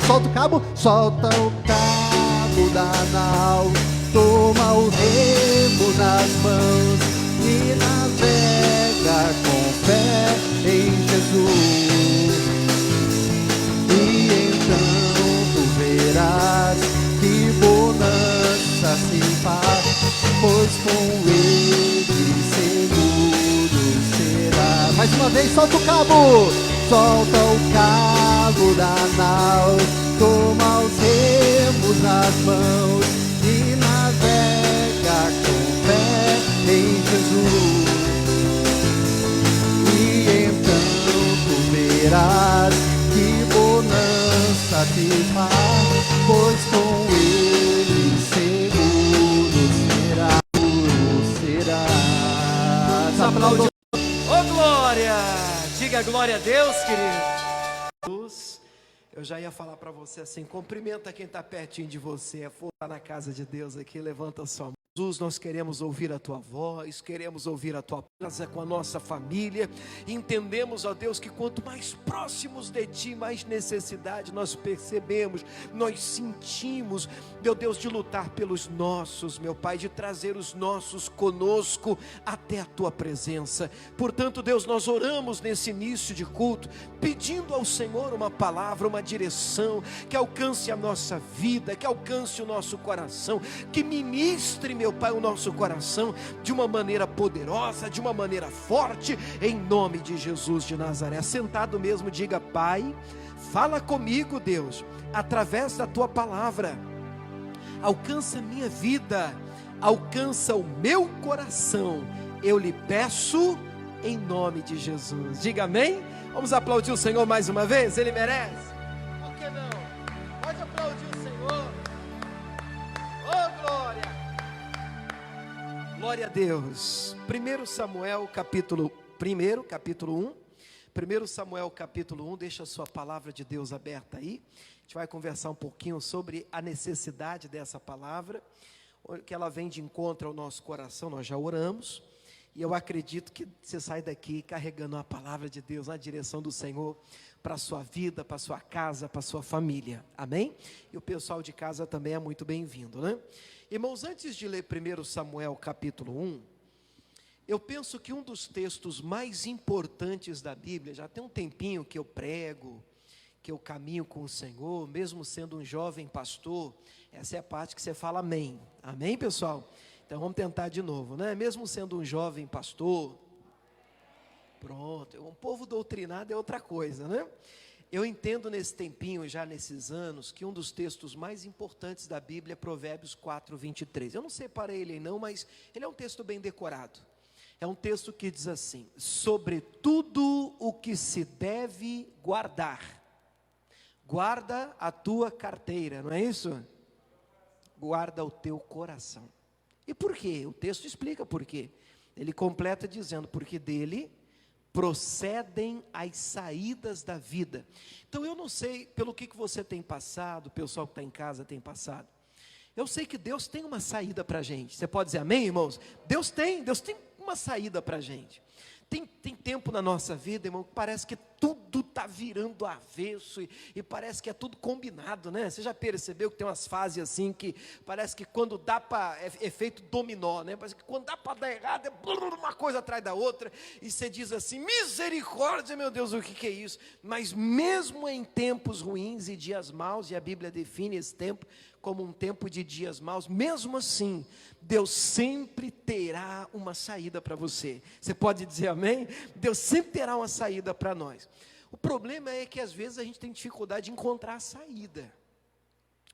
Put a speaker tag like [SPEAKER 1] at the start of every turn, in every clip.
[SPEAKER 1] Solta o cabo, solta o cabo da nau, toma o remo nas mãos e navega com fé em Jesus. E então tu verás que bonança se faz, pois com ele seguro será. Mais uma vez, solta o cabo, solta o cabo da nau, toma os remos nas mãos e navega com fé em Jesus. E então tu verás que bonança te faz, pois com ele seguro será.
[SPEAKER 2] Aplaude. Ô glória! Diga glória a Deus, querido. Eu já ia falar para você assim: cumprimenta quem está pertinho de você. For lá na casa de Deus aqui, levanta a sua mão. Jesus, nós queremos ouvir a tua voz, queremos ouvir a tua casa com a nossa família. Entendemos, ó Deus, que quanto mais próximos de ti, mais necessidade nós percebemos, nós sentimos, meu Deus, de lutar pelos nossos, meu Pai, de trazer os nossos conosco até a tua presença. Portanto, Deus, nós oramos nesse início de culto, pedindo ao Senhor uma palavra, uma direção, que alcance a nossa vida, que alcance o nosso coração, que ministre, meu Pai, o nosso coração de uma maneira poderosa, de uma maneira forte, em nome de Jesus de Nazaré. Sentado mesmo, diga: Pai, fala comigo, Deus, através da tua palavra, alcança a minha vida, alcança o meu coração, eu lhe peço em nome de Jesus. Diga amém. Vamos aplaudir o Senhor mais uma vez, Ele merece. Por que não? Pode aplaudir o Senhor. Oh glória! Glória a Deus. 1 Samuel capítulo 1. 1 Samuel capítulo 1, deixa a sua palavra de Deus aberta aí. A gente vai conversar um pouquinho sobre a necessidade dessa palavra, que ela vem de encontro ao nosso coração. Nós já oramos, e eu acredito que você sai daqui carregando a palavra de Deus na direção do Senhor, para a sua vida, para a sua casa, para a sua família, amém? E o pessoal de casa também é muito bem-vindo, né? Irmãos, antes de ler 1 Samuel capítulo 1, eu penso que um dos textos mais importantes da Bíblia, já tem um tempinho que eu prego, que eu caminho com o Senhor, mesmo sendo um jovem pastor, essa é a parte que você fala amém, amém, pessoal? Então vamos tentar de novo, né? Mesmo sendo um jovem pastor, pronto, um povo doutrinado é outra coisa, né? Eu entendo nesse tempinho, já nesses anos, que um dos textos mais importantes da Bíblia é Provérbios 4, 23. Eu não separei ele não, mas ele é um texto bem decorado. É um texto que diz assim: sobre tudo o que se deve guardar, guarda a tua carteira, não é isso? Guarda o teu coração. E por quê? O texto explica por quê. Ele completa dizendo: porque dele procedem as saídas da vida. Então eu não sei pelo que você tem passado, o pessoal que está em casa tem passado. Eu sei que Deus tem uma saída para a gente. Você pode dizer amém, irmãos? Deus tem uma saída para a gente. Tem tempo na nossa vida, irmão, que parece que tudo está virando avesso e parece que é tudo combinado, né? Você já percebeu que tem umas fases assim que parece que quando dá para, é feito dominó, né? Parece que quando dá para dar errado, é uma coisa atrás da outra, e você diz assim: misericórdia, meu Deus, o que é isso? Mas mesmo em tempos ruins e dias maus, e a Bíblia define esse tempo como um tempo de dias maus, mesmo assim, Deus sempre terá uma saída para você. Você pode dizer amém? Deus sempre terá uma saída para nós. O problema é que às vezes a gente tem dificuldade de encontrar a saída,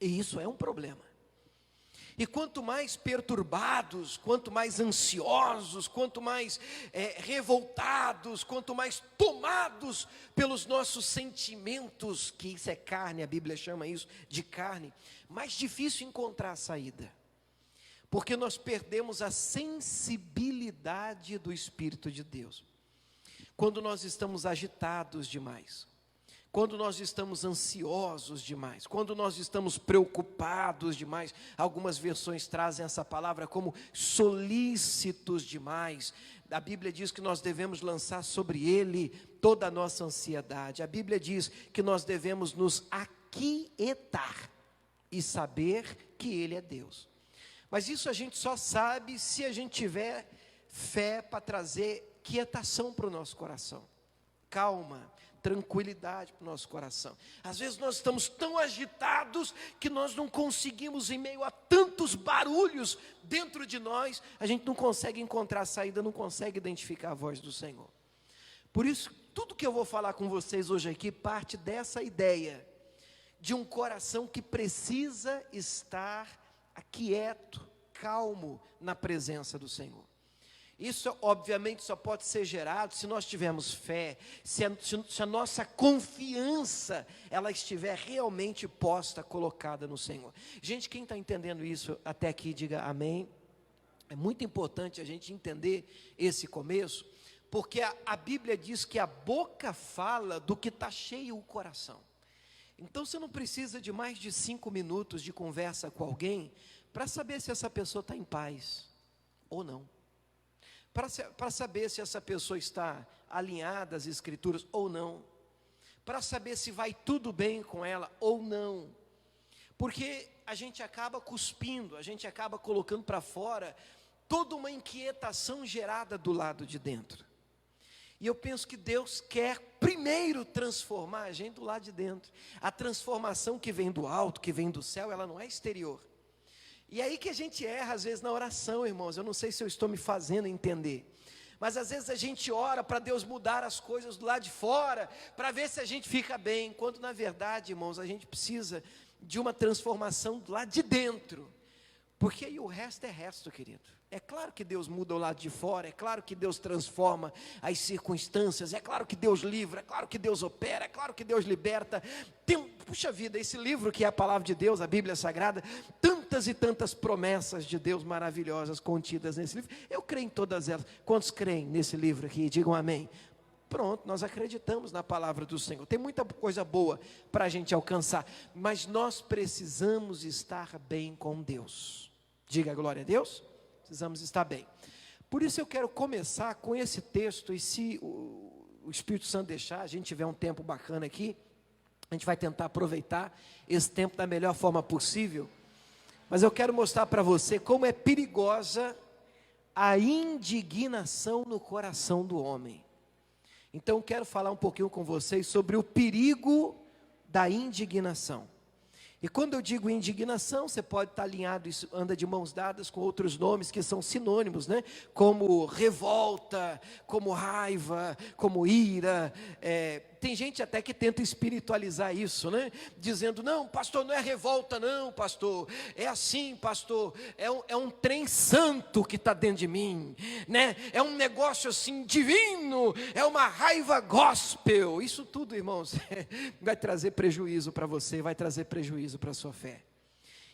[SPEAKER 2] e isso é um problema. E quanto mais perturbados, quanto mais ansiosos, quanto mais revoltados, quanto mais tomados pelos nossos sentimentos, que isso é carne, a Bíblia chama isso de carne, mais difícil encontrar a saída, porque nós perdemos a sensibilidade do Espírito de Deus. Quando nós estamos agitados demais, quando nós estamos ansiosos demais, quando nós estamos preocupados demais, algumas versões trazem essa palavra como solícitos demais. A Bíblia diz que nós devemos lançar sobre Ele toda a nossa ansiedade. A Bíblia diz que nós devemos nos aquietar aquietar e saber que Ele é Deus. Mas isso a gente só sabe se a gente tiver fé para trazer quietação para o nosso coração, calma, tranquilidade para o nosso coração. Às vezes nós estamos tão agitados que nós não conseguimos, em meio a tantos barulhos dentro de nós, a gente não consegue encontrar a saída, não consegue identificar a voz do Senhor. Por isso, tudo que eu vou falar com vocês hoje aqui parte dessa ideia de um coração que precisa estar quieto, calmo na presença do Senhor. Isso, obviamente, só pode ser gerado se nós tivermos fé, se a nossa confiança, ela estiver realmente posta, colocada no Senhor. Gente, quem está entendendo isso até aqui, diga amém. É muito importante a gente entender esse começo, porque a Bíblia diz que a boca fala do que está cheio o coração. Então, você não precisa de mais de 5 minutos de conversa com alguém, para saber se essa pessoa está em paz, ou não. Para saber se essa pessoa está alinhada às Escrituras ou não, para saber se vai tudo bem com ela ou não, porque a gente acaba cuspindo, a gente acaba colocando para fora toda uma inquietação gerada do lado de dentro. E eu penso que Deus quer primeiro transformar a gente do lado de dentro. A transformação que vem do alto, que vem do céu, ela não é exterior. E aí que a gente erra às vezes na oração, irmãos. Eu não sei se eu estou me fazendo entender, mas às vezes a gente ora para Deus mudar as coisas do lado de fora, para ver se a gente fica bem, enquanto na verdade, irmãos, a gente precisa de uma transformação do lado de dentro, porque aí o resto é resto, querido. É claro que Deus muda o lado de fora, é claro que Deus transforma as circunstâncias, é claro que Deus livra, é claro que Deus opera, é claro que Deus liberta. Puxa vida, esse livro que é a palavra de Deus, a Bíblia Sagrada, tantas e tantas promessas de Deus maravilhosas contidas nesse livro. Eu creio em todas elas. Quantos creem nesse livro aqui? Digam amém. Pronto, nós acreditamos na palavra do Senhor. Tem muita coisa boa para a gente alcançar, mas nós precisamos estar bem com Deus. Diga glória a Deus. Precisamos estar bem. Por isso eu quero começar com esse texto, e se o Espírito Santo deixar, a gente tiver um tempo bacana aqui, a gente vai tentar aproveitar esse tempo da melhor forma possível, mas eu quero mostrar para você como é perigosa a indignação no coração do homem. Então eu quero falar um pouquinho com vocês sobre o perigo da indignação. E quando eu digo indignação, você pode estar alinhado, isso anda de mãos dadas com outros nomes que são sinônimos, né? Como revolta, como raiva, como ira. Tem gente até que tenta espiritualizar isso, né? Dizendo, não, pastor, não é revolta não, pastor. É assim, pastor, é um trem santo que está dentro de mim, né? É um negócio assim divino, é uma raiva gospel. Isso tudo, irmãos, vai trazer prejuízo para você, vai trazer prejuízo para a sua fé.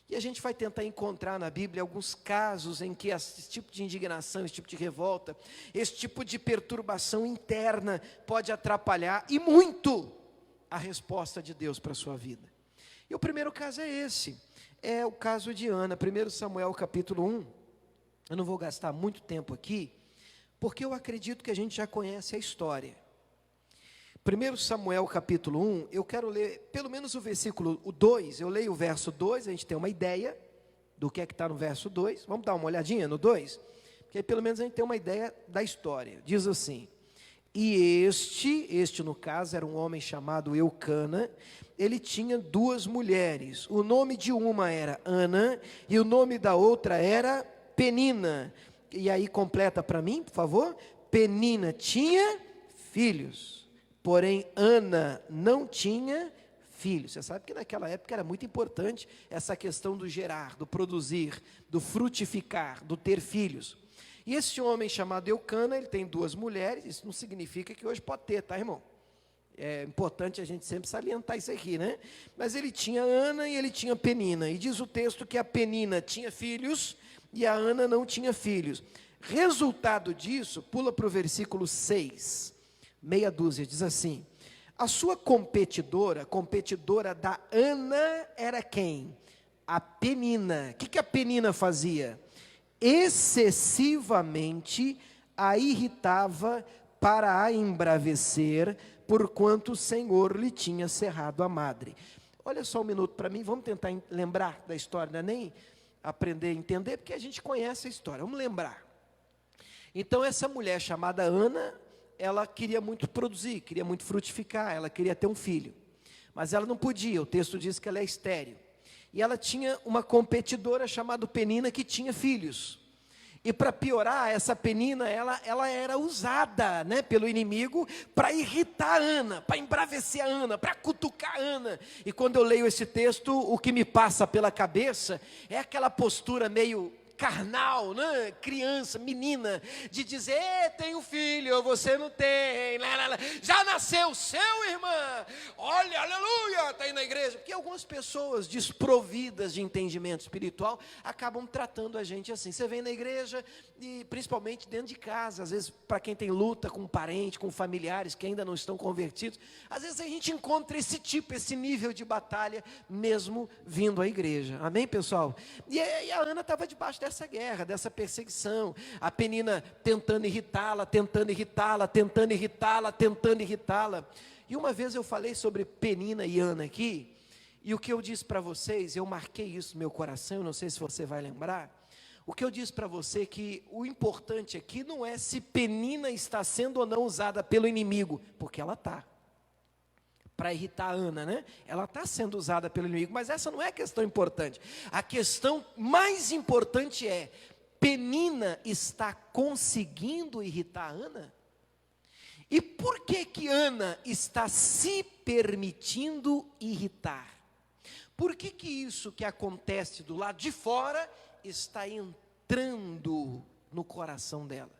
[SPEAKER 2] E a gente vai tentar encontrar na Bíblia alguns casos em que esse tipo de indignação, esse tipo de revolta, esse tipo de perturbação interna pode atrapalhar e muito a resposta de Deus para a sua vida. E o primeiro caso é esse, é o caso de Ana, 1 Samuel capítulo 1. Eu não vou gastar muito tempo aqui, porque eu acredito que a gente já conhece a história. 1 Samuel capítulo 1, eu quero ler pelo menos o versículo 2, eu leio o verso 2, a gente tem uma ideia do que é que está no verso 2, vamos dar uma olhadinha no 2, porque aí pelo menos a gente tem uma ideia da história. Diz assim, e este no caso era um homem chamado Eucana, ele tinha 2 mulheres, o nome de uma era Ana, e o nome da outra era Penina, e aí completa para mim, por favor. Penina tinha filhos, porém Ana não tinha filhos. Você sabe que naquela época era muito importante essa questão do gerar, do produzir, do frutificar, do ter filhos. E esse homem chamado Eucana, ele tem 2 mulheres, isso não significa que hoje pode ter, tá, irmão? É importante a gente sempre salientar isso aqui, né? Mas ele tinha Ana e ele tinha Penina, e diz o texto que a Penina tinha filhos e a Ana não tinha filhos. Resultado disso, pula para o versículo 6, meia dúzia, diz assim, a sua competidora da Ana era quem? A Penina. O que a Penina fazia? Excessivamente a irritava para a embravecer, porquanto o Senhor lhe tinha cerrado a madre. olha só um minuto para mim, vamos tentar lembrar da história, não é nem aprender a entender, porque a gente conhece a história, vamos lembrar. Então essa mulher chamada Ana, ela queria muito produzir, queria muito frutificar, ela queria ter um filho, mas ela não podia, o texto diz que ela é estéril, e ela tinha uma competidora chamada Penina que tinha filhos, e para piorar, essa Penina, ela era usada, né, pelo inimigo para irritar a Ana, para embravecer a Ana, para cutucar a Ana. E quando eu leio esse texto, o que me passa pela cabeça é aquela postura meio carnal, né? Criança, menina, de dizer, tenho filho, você não tem, já nasceu seu, irmã, olha, aleluia, está aí na igreja. Porque algumas pessoas desprovidas de entendimento espiritual acabam tratando a gente assim. Você vem na igreja e principalmente dentro de casa, às vezes para quem tem luta com um parente, com familiares que ainda não estão convertidos, às vezes a gente encontra esse tipo, esse nível de batalha mesmo vindo à igreja. Amém, pessoal? E a Ana estava debaixo dessa guerra, dessa perseguição, a Penina tentando irritá-la, tentando irritá-la, tentando irritá-la, tentando irritá-la. E uma vez eu falei sobre Penina e Ana aqui, e o que eu disse para vocês, eu marquei isso no meu coração, não sei se você vai lembrar, o que eu disse para você é que o importante aqui não é se Penina está sendo ou não usada pelo inimigo, porque ela está. Para irritar a Ana, né? Ela está sendo usada pelo inimigo, mas essa não é a questão importante. A questão mais importante é, Penina está conseguindo irritar a Ana? E por que que Ana está se permitindo irritar? Por que que isso que acontece do lado de fora está entrando no coração dela?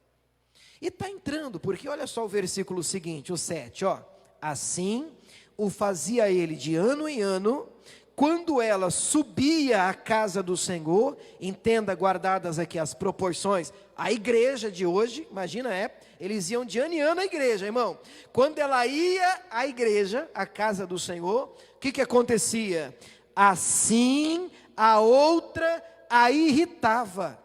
[SPEAKER 2] E está entrando, porque olha só o versículo seguinte, o 7, ó. Assim o fazia ele de ano em ano, quando ela subia à casa do Senhor, entenda, guardadas aqui as proporções, a igreja de hoje, imagina, eles iam de ano em ano à igreja, irmão. Quando ela ia à igreja, à casa do Senhor, o que acontecia? Assim a outra a irritava.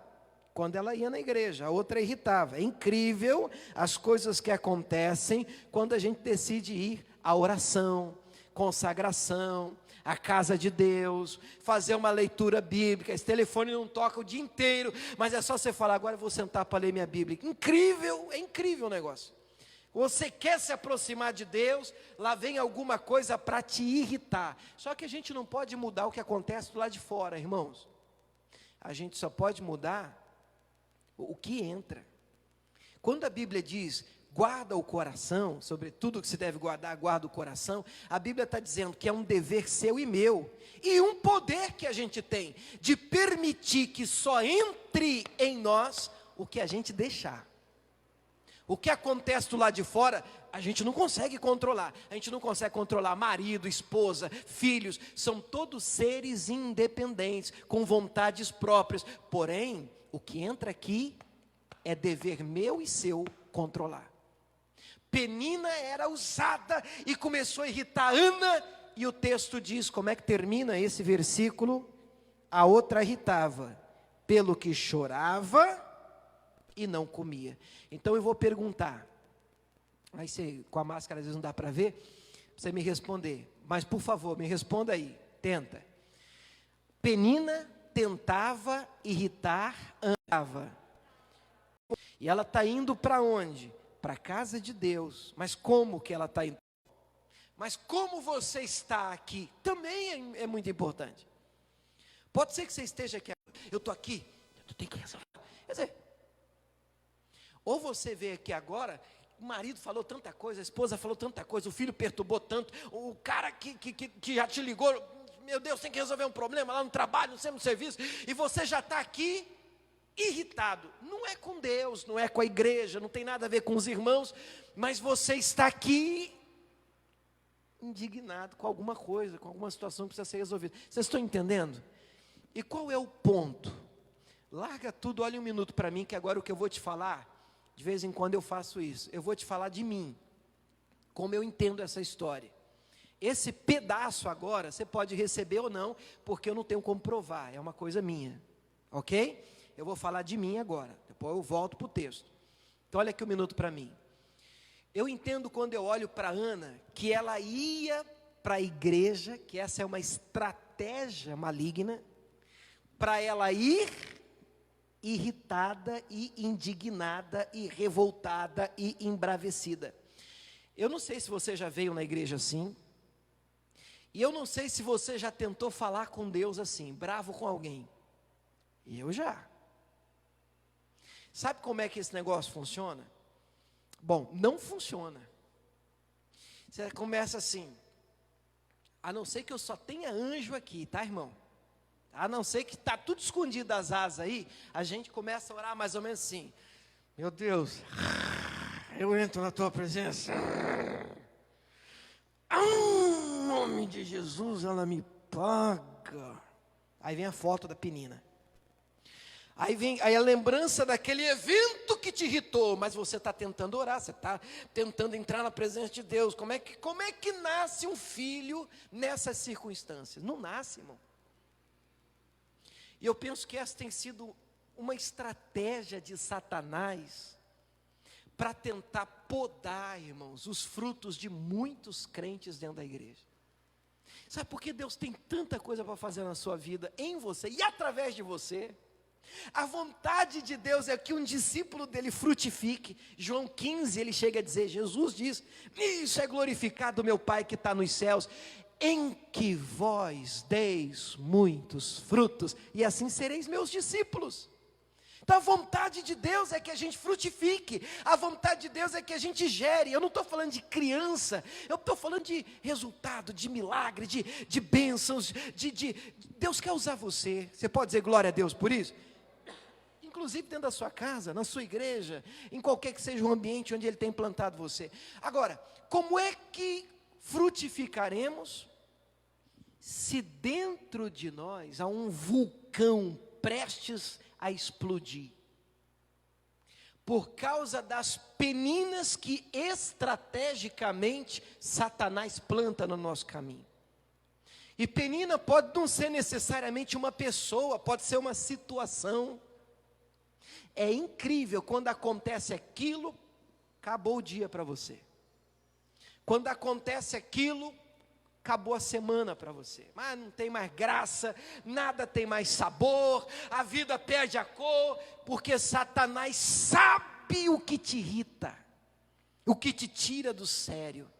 [SPEAKER 2] Quando ela ia na igreja, a outra irritava. É incrível as coisas que acontecem quando a gente decide ir à oração, consagração, à casa de Deus, fazer uma leitura bíblica. Esse telefone não toca o dia inteiro, mas é só você falar, agora eu vou sentar para ler minha Bíblia. Incrível, é incrível o negócio. Você quer se aproximar de Deus, lá vem alguma coisa para te irritar. Só que a gente não pode mudar o que acontece do lado de fora, irmãos. A gente só pode mudar o que entra. Quando a Bíblia diz, guarda o coração, sobre tudo que se deve guardar, guarda o coração, a Bíblia está dizendo que é um dever seu e meu, e um poder que a gente tem, de permitir que só entre em nós o que a gente deixar. O que acontece do lado de fora, a gente não consegue controlar. A gente não consegue controlar marido, esposa, filhos. São todos seres independentes, com vontades próprias. Porém, o que entra aqui é dever meu e seu controlar. Penina era usada e começou a irritar Ana. E o texto diz, como é que termina esse versículo? A outra irritava, pelo que chorava e não comia. Então eu vou perguntar, aí você, com a máscara às vezes não dá para ver, você me responder, mas por favor, me responda aí, tenta. Penina tentava irritar Ana, e ela está indo para onde? Para a casa de Deus. Mas como que ela está indo? Mas como você está aqui? Também é muito importante. Pode ser que você esteja aqui, eu estou aqui, eu tenho que resolver. Quer dizer, ou você vê aqui agora, o marido falou tanta coisa, a esposa falou tanta coisa, o filho perturbou tanto, o cara que já te ligou, meu Deus, tem que resolver um problema lá no trabalho, no serviço, e você já está aqui irritado. Não é com Deus, não é com a igreja, não tem nada a ver com os irmãos, mas você está aqui indignado com alguma coisa, com alguma situação que precisa ser resolvida. Vocês estão entendendo? E qual é o ponto? Larga tudo, olha um minuto para mim, que agora o que eu vou te falar, de vez em quando eu faço isso, eu vou te falar de mim, como eu entendo essa história. Esse pedaço agora, você pode receber ou não, porque eu não tenho como provar, é uma coisa minha, ok? Eu vou falar de mim agora, depois eu volto para o texto. Então olha aqui um minuto para mim. Eu entendo quando eu olho para Ana, que ela ia para a igreja que essa é uma estratégia maligna, para ela ir irritada e indignada e revoltada e embravecida. Eu não sei se você já veio na igreja assim, e eu não sei se você já tentou falar com Deus assim, bravo com alguém. Eu já. Sabe como é que esse negócio funciona? Bom, não funciona. Você começa assim, a não ser que eu só tenha anjo aqui, tá, irmão? A não ser que está tudo escondido das asas aí, a gente começa a orar mais ou menos assim: meu Deus, eu entro na tua presença, em nome de Jesus, ela me paga. Aí vem a foto da penina. Aí vem a lembrança daquele evento que te irritou, mas você está tentando orar, você está tentando entrar na presença de Deus. Como é que nasce um filho nessas circunstâncias? Não nasce, irmão. E eu penso que essa tem sido uma estratégia de Satanás para tentar podar, irmãos, os frutos de muitos crentes dentro da igreja. Sabe por que Deus tem tanta coisa para fazer na sua vida, em você e através de você? A vontade de Deus é que um discípulo dele frutifique. João 15, ele chega a dizer, Jesus diz: isso é glorificado meu Pai que está nos céus, em que vós deis muitos frutos, e assim sereis meus discípulos. Então a vontade de Deus é que a gente frutifique, a vontade de Deus é que a gente gere. Eu não estou falando de criança, eu estou falando de resultado, de milagre, de bênçãos, Deus quer usar você. Você pode dizer glória a Deus por isso? Inclusive dentro da sua casa, na sua igreja, em qualquer que seja o ambiente onde Ele tem plantado você. Agora, como é que frutificaremos se dentro de nós há um vulcão prestes a explodir? Por causa das peninas que estrategicamente Satanás planta no nosso caminho. E penina pode não ser necessariamente uma pessoa, pode ser uma situação. É incrível, quando acontece aquilo, acabou o dia para você. Quando acontece aquilo, acabou a semana para você. Mas não tem mais graça, nada tem mais sabor, a vida perde a cor, porque Satanás sabe o que te irrita, o que te tira do sério.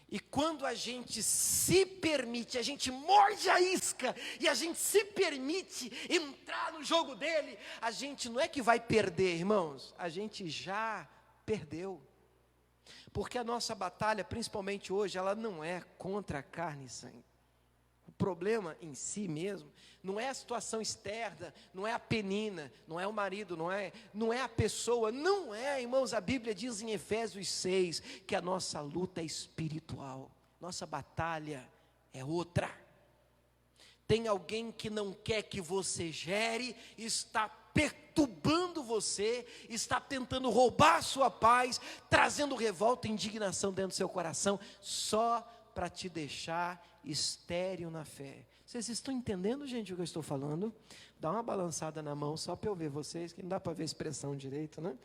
[SPEAKER 2] E quando a gente se permite, a gente morde a isca, e a gente se permite entrar no jogo dele, a gente não é que vai perder, irmãos, a gente já perdeu. Porque a nossa batalha, principalmente hoje, ela não é contra a carne e sangue. O problema em si mesmo, não é a situação externa, não é a penina, não é o marido, não é a pessoa, não é, irmãos, a Bíblia diz em Efésios 6, que a nossa luta é espiritual, nossa batalha é outra. Tem alguém que não quer que você gere, está perturbando você, está tentando roubar a sua paz, trazendo revolta e indignação dentro do seu coração, só para te deixar estéril na fé. Vocês estão entendendo, gente, o que eu estou falando? Dá uma balançada na mão, só para eu ver vocês, que não dá para ver a expressão direito, né?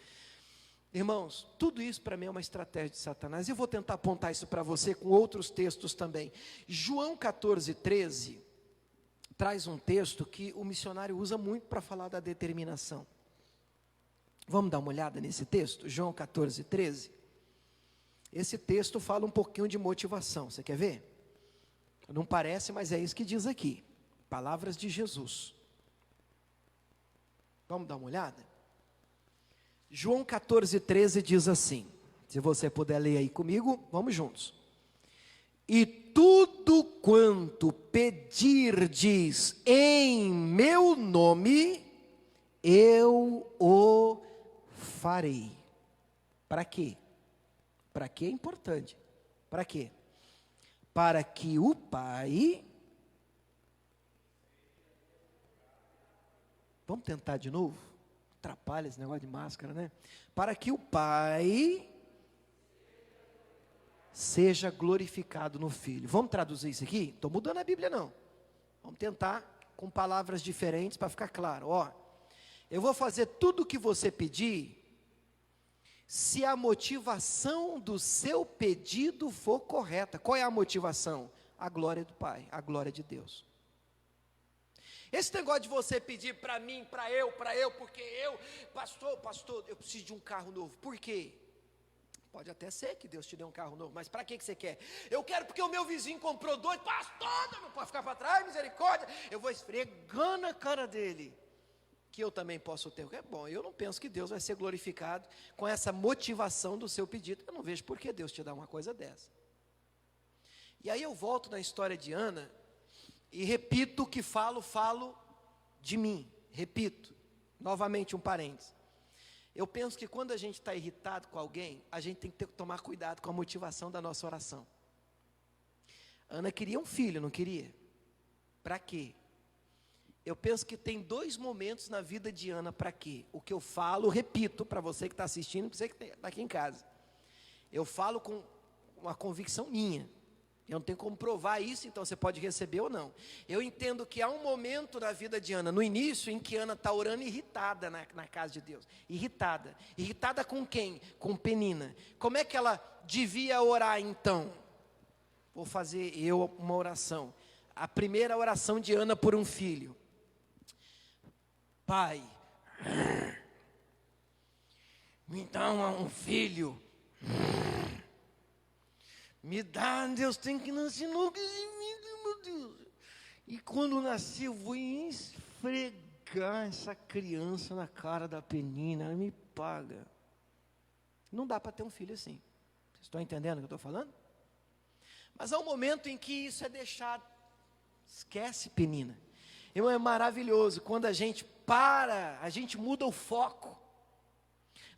[SPEAKER 2] Irmãos, tudo isso para mim é uma estratégia de Satanás. Eu vou tentar apontar isso para você com outros textos também. João 14, 13, traz um texto que o missionário usa muito para falar da determinação. Vamos dar uma olhada nesse texto? João 14, 13. Esse texto fala um pouquinho de motivação, você quer ver? Não parece, mas é isso que diz aqui. Palavras de Jesus. Vamos dar uma olhada? João 14, 13 diz assim, se você puder ler aí comigo, vamos juntos. E tudo quanto pedirdes em meu nome, eu o farei. Para quê? Para quê é importante? Para quê? Para que o Pai... Vamos tentar de novo? Atrapalha esse negócio de máscara, né? Para que o Pai seja glorificado no Filho. Vamos traduzir isso aqui? Estou mudando a Bíblia não. Vamos tentar com palavras diferentes para ficar claro. Ó, eu vou fazer tudo o que você pedir, se a motivação do seu pedido for correta. Qual é a motivação? A glória do Pai, a glória de Deus. Esse negócio de você pedir para mim, para eu, porque eu, pastor, eu preciso de um carro novo. Por quê? Pode até ser que Deus te dê um carro novo, mas para que você quer? Eu quero porque o meu vizinho comprou 2, pastor, não pode ficar para trás, misericórdia. Eu vou esfregando a cara dele, que eu também posso ter. É bom, eu não penso que Deus vai ser glorificado com essa motivação do seu pedido. Eu não vejo por que Deus te dá uma coisa dessa. E aí eu volto na história de Ana, e repito o que falo de mim. Repito, novamente um parênteses. Eu penso que quando a gente está irritado com alguém, a gente tem que tomar cuidado com a motivação da nossa oração. Ana queria um filho, não queria? Para quê? Eu penso que tem 2 momentos na vida de Ana para quê? O que eu falo, repito, para você que está assistindo, para você que está aqui em casa. Eu falo com uma convicção minha. Eu não tenho como provar isso, então você pode receber ou não. Eu entendo que há um momento na vida de Ana, no início, em que Ana está orando irritada na casa de Deus. Irritada. Irritada com quem? Com Penina. Como é que ela devia orar então? Vou fazer eu uma oração. A primeira oração de Ana por um filho. Pai, me dá um filho. Me dá, Deus tem que nascer logo em mim, meu Deus. E quando nascer, eu vou esfregar essa criança na cara da Penina, ela me paga. Não dá para ter um filho assim. Vocês estão entendendo o que eu estou falando? Mas há um momento em que isso é deixado. Esquece Penina. É maravilhoso, quando a gente a gente muda o foco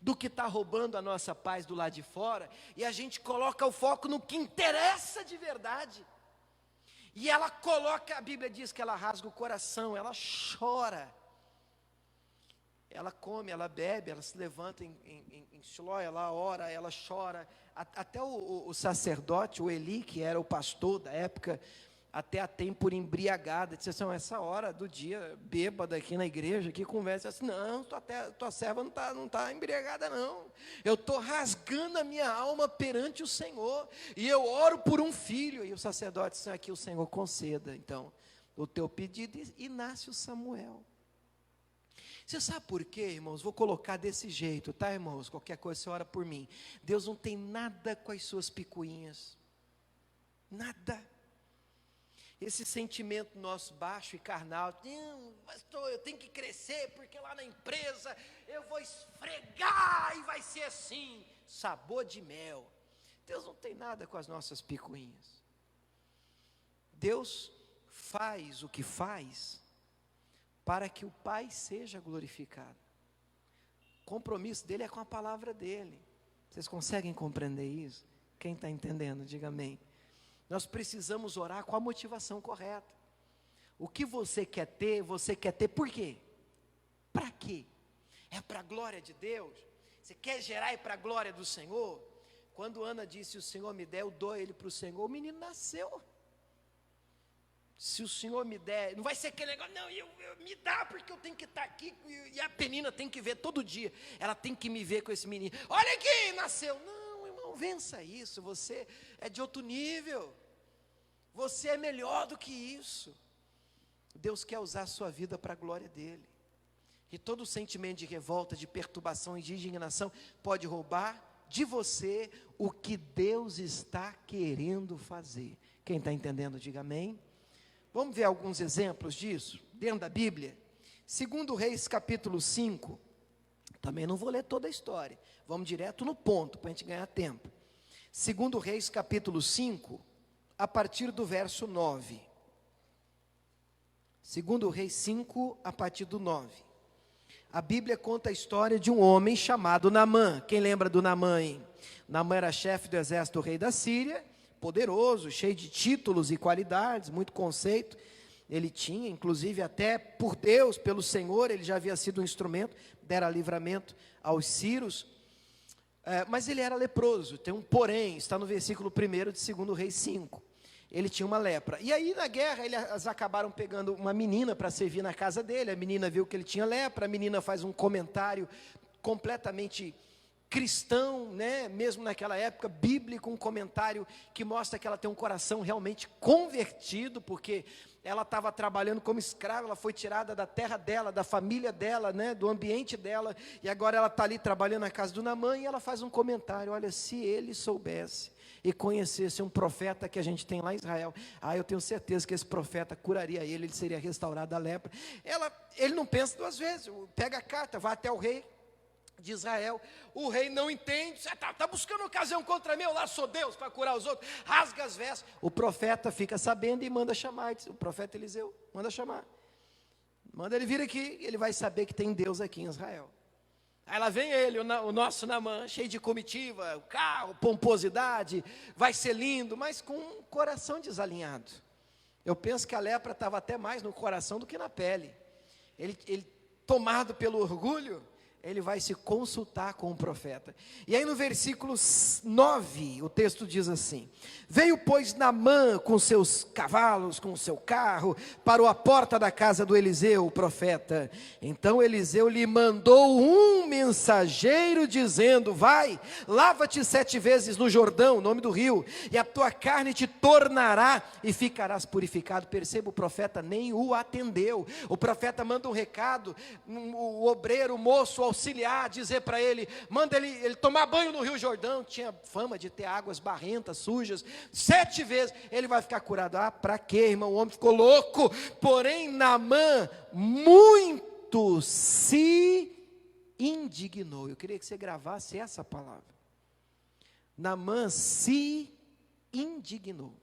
[SPEAKER 2] do que está roubando a nossa paz do lado de fora, e a gente coloca o foco no que interessa de verdade. E ela coloca, a Bíblia diz que ela rasga o coração, ela chora, ela come, ela bebe, ela se levanta em Siló, ela ora, ela chora. Até o sacerdote, o Eli, que era o pastor da época, até a tem por embriagada, disse assim: essa hora do dia, bêbada aqui na igreja, que conversa assim, não, tua serva não está embriagada não, eu estou rasgando a minha alma perante o Senhor, e eu oro por um filho, e o sacerdote disse: aqui o Senhor conceda, então, o teu pedido, e nasce o Samuel. Você sabe por quê, irmãos? Vou colocar desse jeito, tá, irmãos? Qualquer coisa você ora por mim. Deus não tem nada com as suas picuinhas, nada. Esse sentimento nosso baixo e carnal, pastor, eu tenho que crescer, porque lá na empresa eu vou esfregar e vai ser assim, sabor de mel. Deus não tem nada com as nossas picuinhas. Deus faz o que faz para que o Pai seja glorificado. O compromisso dele é com a palavra dele. Vocês conseguem compreender isso? Quem está entendendo, diga amém. Nós precisamos orar com a motivação correta. O que você quer ter por quê? Para quê? É para a glória de Deus? Você quer gerar para a glória do Senhor? Quando Ana disse: o Senhor me der, eu dou ele para o Senhor, o menino nasceu. Se o Senhor me der, não vai ser aquele negócio, não, me dá porque eu tenho que estar aqui, e a Penina tem que ver todo dia, ela tem que me ver com esse menino, olha aqui, nasceu. Não, irmão, vença isso, você é de outro nível, você é melhor do que isso. Deus quer usar a sua vida para a glória dele, e todo sentimento de revolta, de perturbação e de indignação pode roubar de você o que Deus está querendo fazer. Quem está entendendo, diga amém. Vamos ver alguns exemplos disso, dentro da Bíblia. 2 Reis capítulo 5, também não vou ler toda a história, vamos direto no ponto, para a gente ganhar tempo. 2 Reis capítulo 5, a partir do verso 9. 2 Reis 5, a partir do 9. A Bíblia conta a história de um homem chamado Naamã. Quem lembra do Naamã, hein? Naamã era chefe do exército do rei da Síria, poderoso, cheio de títulos e qualidades, muito conceito ele tinha, inclusive até por Deus, pelo Senhor, ele já havia sido um instrumento, dera livramento aos sírios, mas ele era leproso. Tem um porém, está no versículo 1 de 2 Reis 5, ele tinha uma lepra, e aí na guerra eles acabaram pegando uma menina para servir na casa dele. A menina viu que ele tinha lepra, a menina faz um comentário completamente cristão, né, mesmo naquela época, bíblico, um comentário que mostra que ela tem um coração realmente convertido, porque ela estava trabalhando como escrava, ela foi tirada da terra dela, da família dela, né, do ambiente dela, e agora ela está ali trabalhando na casa do Naamã, e ela faz um comentário: olha, se ele soubesse e conhecesse um profeta que a gente tem lá em Israel, eu tenho certeza que esse profeta curaria ele seria restaurado da lepra. Ele não pensa duas vezes, pega a carta, vai até o rei de Israel, o rei não entende, você está buscando ocasião contra mim, eu lá sou Deus para curar os outros, rasga as vestes. O profeta fica sabendo e manda chamar, o profeta Eliseu manda chamar, manda ele vir aqui, ele vai saber que tem Deus aqui em Israel. Aí lá vem ele, o nosso Naamã, cheio de comitiva, o carro, pomposidade, vai ser lindo, mas com um coração desalinhado. Eu penso que a lepra estava até mais no coração do que na pele. Ele tomado pelo orgulho, ele vai se consultar com o profeta. E aí no versículo 9, o texto diz assim: veio, pois, Naamã com seus cavalos, com o seu carro, parou à porta da casa do Eliseu, o profeta. Então Eliseu lhe mandou um mensageiro, dizendo: vai, lava-te 7 vezes no Jordão, nome do rio, e a tua carne te tornará, e ficarás purificado. Perceba, o profeta nem o atendeu. O profeta manda um recado, o obreiro, o moço, o auxiliar, dizer para ele, manda ele tomar banho no rio Jordão. Tinha fama de ter águas barrentas, sujas. 7 vezes, ele vai ficar curado. Para quê, irmão? O homem ficou louco. Porém, Naamã muito se indignou. Eu queria que você gravasse essa palavra. Naamã se indignou.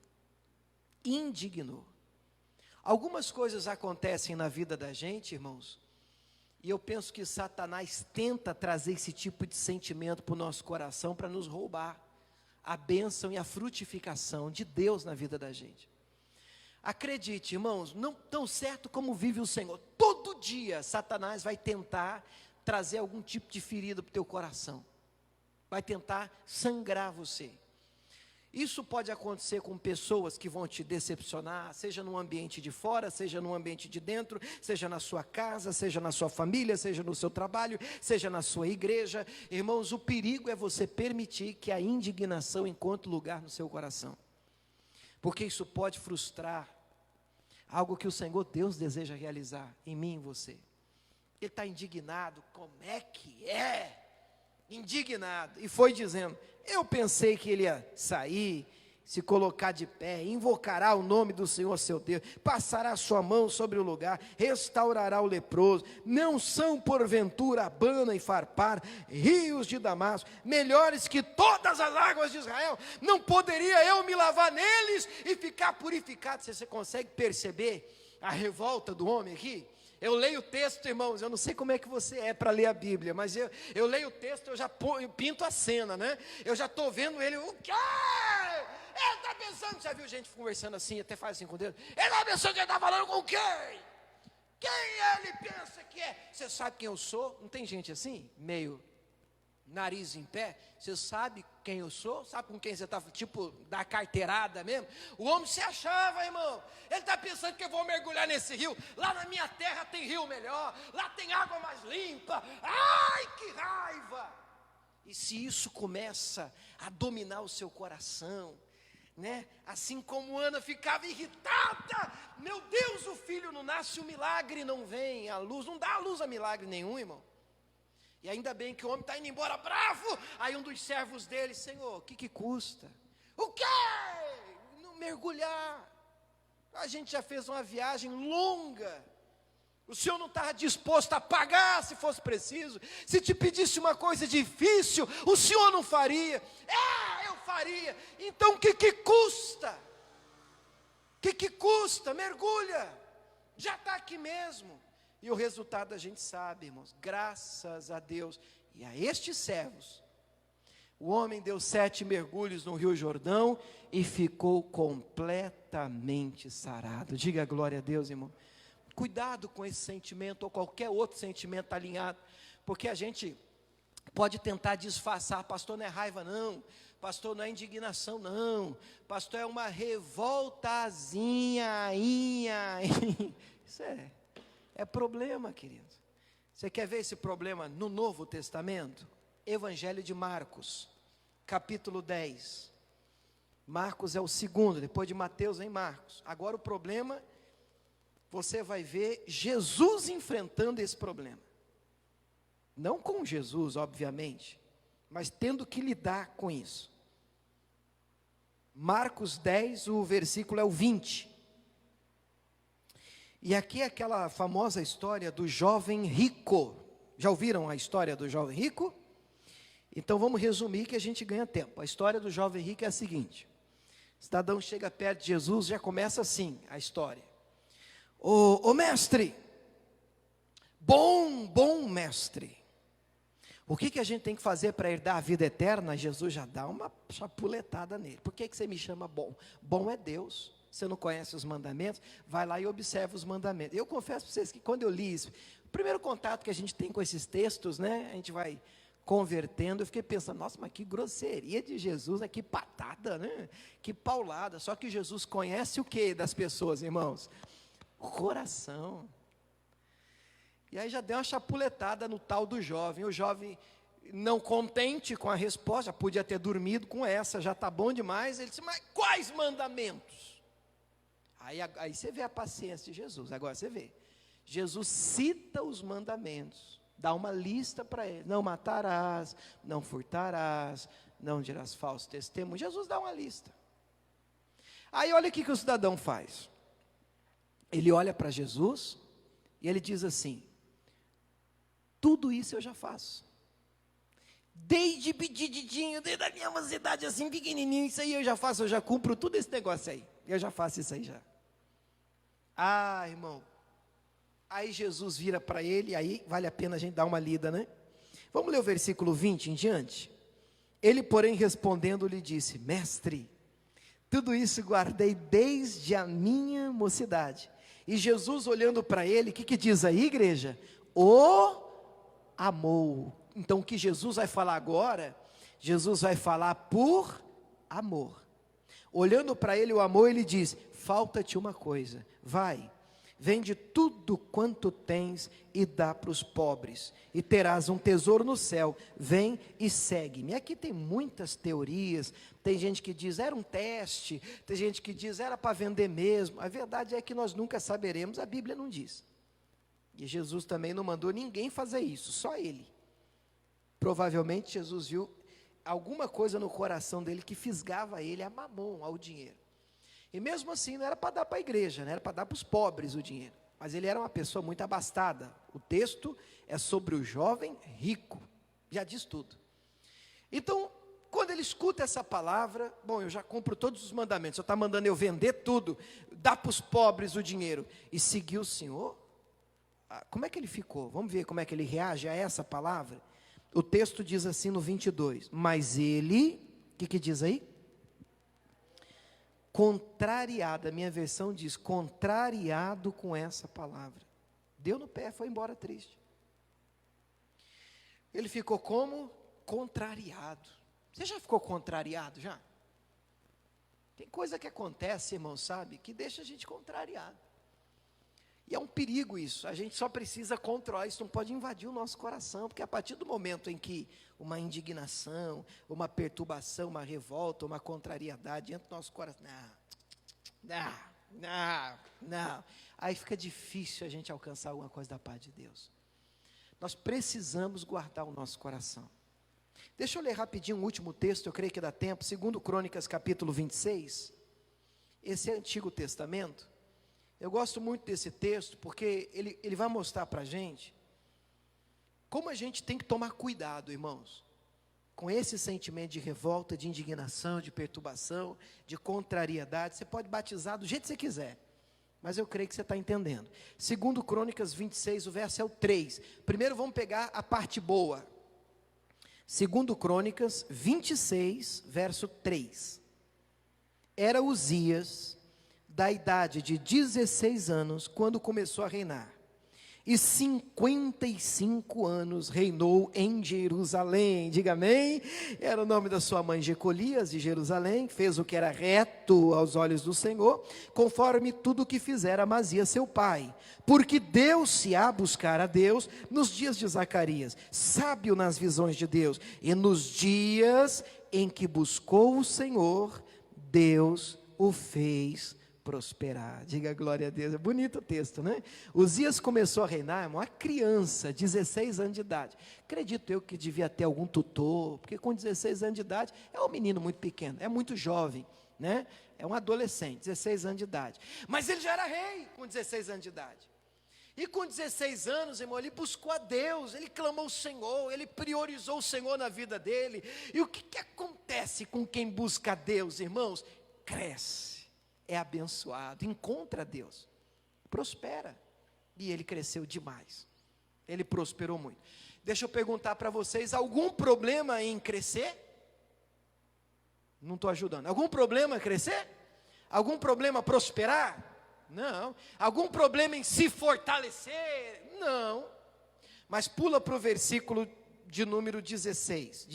[SPEAKER 2] Indignou. Algumas coisas acontecem na vida da gente, irmãos, e eu penso que Satanás tenta trazer esse tipo de sentimento para o nosso coração, para nos roubar a bênção e a frutificação de Deus na vida da gente. Acredite, irmãos, não tão certo como vive o Senhor, todo dia Satanás vai tentar trazer algum tipo de ferida para o teu coração, vai tentar sangrar você. Isso pode acontecer com pessoas que vão te decepcionar, seja no ambiente de fora, seja no ambiente de dentro, seja na sua casa, seja na sua família, seja no seu trabalho, seja na sua igreja. Irmãos, o perigo é você permitir que a indignação encontre lugar no seu coração, porque isso pode frustrar algo que o Senhor Deus deseja realizar em mim e em você. Ele está indignado, como é que é? Indignado, e foi dizendo: eu pensei que ele ia sair, se colocar de pé, invocará o nome do Senhor seu Deus, passará a sua mão sobre o lugar, restaurará o leproso. Não são porventura Abana e Farpar, rios de Damasco, melhores que todas as águas de Israel? Não poderia eu me lavar neles e ficar purificado? Você consegue perceber a revolta do homem aqui? Eu leio o texto, irmãos, eu não sei como é que você é para ler a Bíblia, mas eu leio o texto, eu pinto a cena, né? Eu já estou vendo ele, o quê? Ele está pensando, já viu gente conversando assim, até faz assim com o dedo, ele está pensando que ele está falando com quem? Quem ele pensa que é? Você sabe quem eu sou? Não tem gente assim, meio nariz em pé? Você sabe quem eu sou? Sabe com quem você está, tipo, da carteirada mesmo? O homem se achava, irmão. Ele está pensando que eu vou mergulhar nesse rio. Lá na minha terra tem rio melhor, lá tem água mais limpa. Ai, que raiva! E se isso começa a dominar o seu coração, né? Assim como Ana ficava irritada, meu Deus, o filho não nasce, o milagre não vem, a luz, não dá luz a milagre nenhum, irmão. E ainda bem que o homem está indo embora bravo. Aí um dos servos dele: Senhor, o que custa? O quê? Não mergulhar. A gente já fez uma viagem longa. O Senhor não estava disposto a pagar se fosse preciso. Se te pedisse uma coisa difícil, o Senhor não faria. Eu faria. Então o que custa? O que custa? Mergulha. Já está aqui mesmo. E o resultado a gente sabe, irmãos, graças a Deus. E a estes servos, o homem deu 7 mergulhos no Rio Jordão e ficou completamente sarado. Diga glória a Deus, irmão. Cuidado com esse sentimento ou qualquer outro sentimento alinhado, porque a gente pode tentar disfarçar. Pastor, não é raiva não, pastor, não é indignação não, pastor, é uma revoltazinha. Isso é problema, querido. Você quer ver esse problema no Novo Testamento? Evangelho de Marcos, capítulo 10. Marcos é o segundo, depois de Mateus vem Marcos. Agora o problema, você vai ver Jesus enfrentando esse problema. Não com Jesus, obviamente, mas tendo que lidar com isso. Marcos 10, o versículo é o 20. E aqui é aquela famosa história do jovem rico. Já ouviram a história do jovem rico? Então vamos resumir que a gente ganha tempo. A história do jovem rico é a seguinte: o cidadão chega perto de Jesus, já começa assim a história. Ô mestre, bom mestre, o que a gente tem que fazer para herdar a vida eterna? Jesus já dá uma chapuletada nele. Por que você me chama bom? Bom é Deus. Você não conhece os mandamentos? Vai lá e observa os mandamentos. Eu confesso para vocês que quando eu li isso, o primeiro contato que a gente tem com esses textos, né, a gente vai convertendo, eu fiquei pensando, nossa, mas que grosseria de Jesus, né? Que patada, né? Que paulada. Só que Jesus conhece o que das pessoas, irmãos? O coração. E aí já deu uma chapuletada no tal do jovem. O jovem, não contente com a resposta, já podia ter dormido com essa, já está bom demais. Ele disse, mas quais mandamentos? Aí você vê a paciência de Jesus. Agora você vê, Jesus cita os mandamentos, dá uma lista para ele: não matarás, não furtarás, não dirás falso testemunho. Jesus dá uma lista. Aí olha o que o cidadão faz. Ele olha para Jesus e ele diz assim: tudo isso eu já faço. Desde pedidinho, desde a minha mocidade assim, pequenininho, isso aí eu já faço, eu já cumpro tudo esse negócio aí. Eu já faço isso aí já. Ah, irmão. Aí Jesus vira para ele, aí vale a pena a gente dar uma lida, né? Vamos ler o versículo 20 em diante? Ele, porém, respondendo, lhe disse: mestre, tudo isso guardei desde a minha mocidade. E Jesus, olhando para ele, o que diz aí, igreja? O amou. Então o que Jesus vai falar agora, Jesus vai falar por amor. Olhando para ele, o amor, ele diz: falta-te uma coisa, vai, vende tudo quanto tens e dá para os pobres, e terás um tesouro no céu, vem e segue-me. Aqui tem muitas teorias, tem gente que diz era um teste, tem gente que diz era para vender mesmo. A verdade é que nós nunca saberemos, a Bíblia não diz. E Jesus também não mandou ninguém fazer isso, só ele. Provavelmente Jesus viu alguma coisa no coração dele que fisgava ele a mamon, ao dinheiro. E mesmo assim não era para dar para a igreja, não era para dar para os pobres o dinheiro. Mas ele era uma pessoa muito abastada. O texto é sobre o jovem rico, já diz tudo. Então, quando ele escuta essa palavra, bom, eu já cumpro todos os mandamentos, você está mandando eu vender tudo, dar para os pobres o dinheiro e seguir o Senhor? Como é que ele ficou? Vamos ver como é que ele reage a essa palavra? O texto diz assim no 22, mas ele, o que diz aí? Contrariado, a minha versão diz, contrariado com essa palavra. Deu no pé, foi embora triste. Ele ficou como? Contrariado. Você já ficou contrariado, já? Tem coisa que acontece, irmão, sabe, que deixa a gente contrariado. E é um perigo isso, a gente só precisa controlar, isso não pode invadir o nosso coração, porque a partir do momento em que uma indignação, uma perturbação, uma revolta, uma contrariedade entra no nosso coração, não, aí fica difícil a gente alcançar alguma coisa da paz de Deus. Nós precisamos guardar o nosso coração. Deixa eu ler rapidinho um último texto, eu creio que dá tempo, 2 Crônicas capítulo 26, esse é Antigo Testamento. Eu gosto muito desse texto, porque ele vai mostrar para a gente como a gente tem que tomar cuidado, irmãos, com esse sentimento de revolta, de indignação, de perturbação, de contrariedade. Você pode batizar do jeito que você quiser, mas eu creio que você está entendendo. 2 Crônicas 26, o verso é o 3. Primeiro vamos pegar a parte boa. 2 Crônicas 26, verso 3. Era Uzias da idade de 16 anos, quando começou a reinar. e 55 anos reinou em Jerusalém. Diga amém. Era o nome da sua mãe Jecolias, de Jerusalém. Fez o que era reto aos olhos do Senhor, conforme tudo o que fizera Amazias seu pai. Porque deu-se a buscar a Deus nos dias de Zacarias, sábio nas visões de Deus, e nos dias em que buscou o Senhor, Deus o fez prosperar. Diga glória a Deus. É bonito o texto, né? Uzias começou a reinar, uma criança, 16 anos de idade. Acredito eu que devia ter algum tutor, porque com 16 anos de idade é um menino muito pequeno, é muito jovem, né? É um adolescente, 16 anos de idade. Mas ele já era rei com 16 anos de idade. E com 16 anos, irmão, ele buscou a Deus, ele clamou o Senhor, ele priorizou o Senhor na vida dele. E o que acontece com quem busca a Deus, irmãos? Cresce. É abençoado, encontra Deus, prospera. E ele cresceu demais, ele prosperou muito. Deixa eu perguntar para vocês, algum problema em crescer? Não estou ajudando. Algum problema em crescer? Algum problema prosperar? Não. Algum problema em se fortalecer? Não. Mas pula para o versículo de número 16,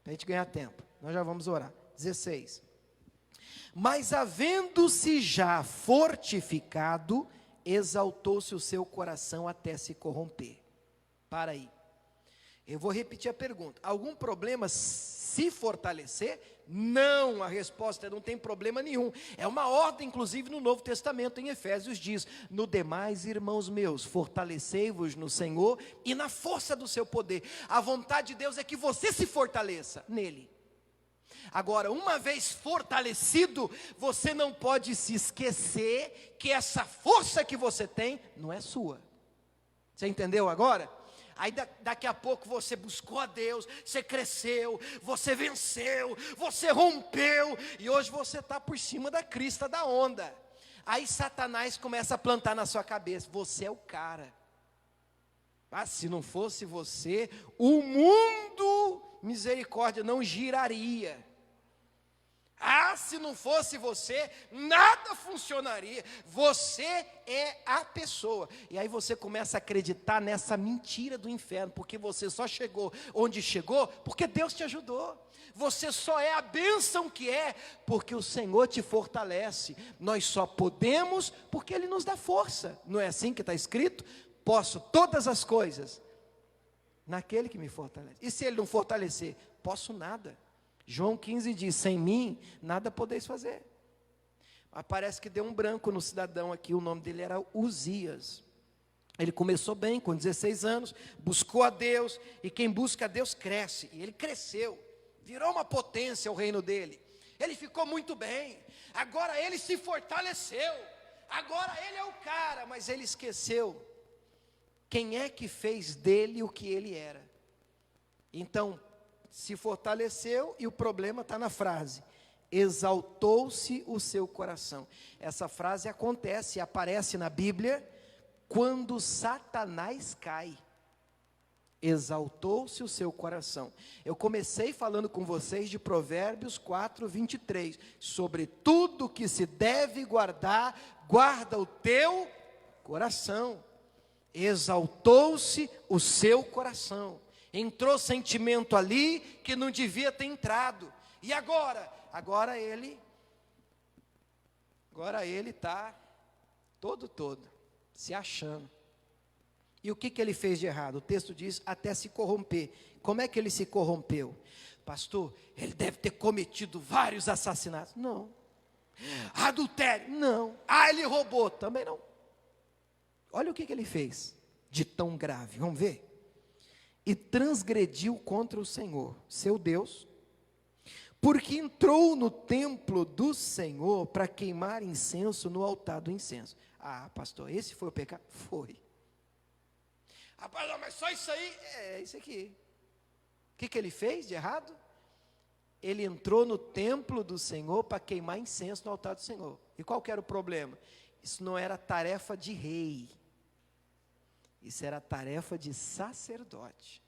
[SPEAKER 2] para a gente ganhar tempo, nós já vamos orar. 16. Mas havendo-se já fortificado, exaltou-se o seu coração até se corromper. Para aí. Eu vou repetir a pergunta. Algum problema se fortalecer? Não, a resposta é não tem problema nenhum. É uma ordem, inclusive, no Novo Testamento, em Efésios diz: no demais, irmãos meus, fortalecei-vos no Senhor e na força do seu poder. A vontade de Deus é que você se fortaleça nele. Agora, uma vez fortalecido, você não pode se esquecer que essa força que você tem não é sua. Você entendeu agora? Aí daqui a pouco você buscou a Deus, você cresceu, você venceu, você rompeu, e hoje você está por cima da crista da onda. Aí Satanás começa a plantar na sua cabeça: você é o cara. Ah, se não fosse você, o mundo, misericórdia, não giraria. Ah, se não fosse você, nada funcionaria. Você é a pessoa. E aí você começa a acreditar nessa mentira do inferno, porque você só chegou onde chegou porque Deus te ajudou. Você só é a bênção que é porque o Senhor te fortalece. Nós só podemos porque Ele nos dá força. Não é assim que está escrito? Posso todas as coisas naquele que me fortalece. E se Ele não fortalecer? Posso nada. João 15 diz: sem mim nada podeis fazer. Mas parece que deu um branco no cidadão aqui. O nome dele era Uzias. Ele começou bem, com 16 anos, buscou a Deus, e quem busca a Deus cresce. E ele cresceu, virou uma potência o reino dele. Ele ficou muito bem. Agora ele se fortaleceu. Agora ele é o cara. Mas ele esqueceu quem é que fez dele o que ele era. Então se fortaleceu, e o problema está na frase: exaltou-se o seu coração. Essa frase acontece, aparece na Bíblia quando Satanás cai. Exaltou-se o seu coração. Eu comecei falando com vocês de Provérbios 4, 23. Sobre tudo que se deve guardar, guarda o teu coração. Exaltou-se o seu coração. Entrou sentimento ali que não devia ter entrado. E agora? Agora ele está todo, se achando. E o que ele fez de errado? O texto diz: até se corromper. Como é que ele se corrompeu? Pastor, ele deve ter cometido vários assassinatos. Não. Adultério? Não. Ah, ele roubou? Também não. Olha o que ele fez de tão grave. Vamos ver? E transgrediu contra o Senhor, seu Deus, porque entrou no templo do Senhor para queimar incenso no altar do incenso. Ah, pastor, esse foi o pecado? Foi. Rapaz, não, mas só isso aí? É, isso aqui. O que ele fez de errado? Ele entrou no templo do Senhor para queimar incenso no altar do Senhor. E qual que era o problema? Isso não era tarefa de rei. Isso era tarefa de sacerdote.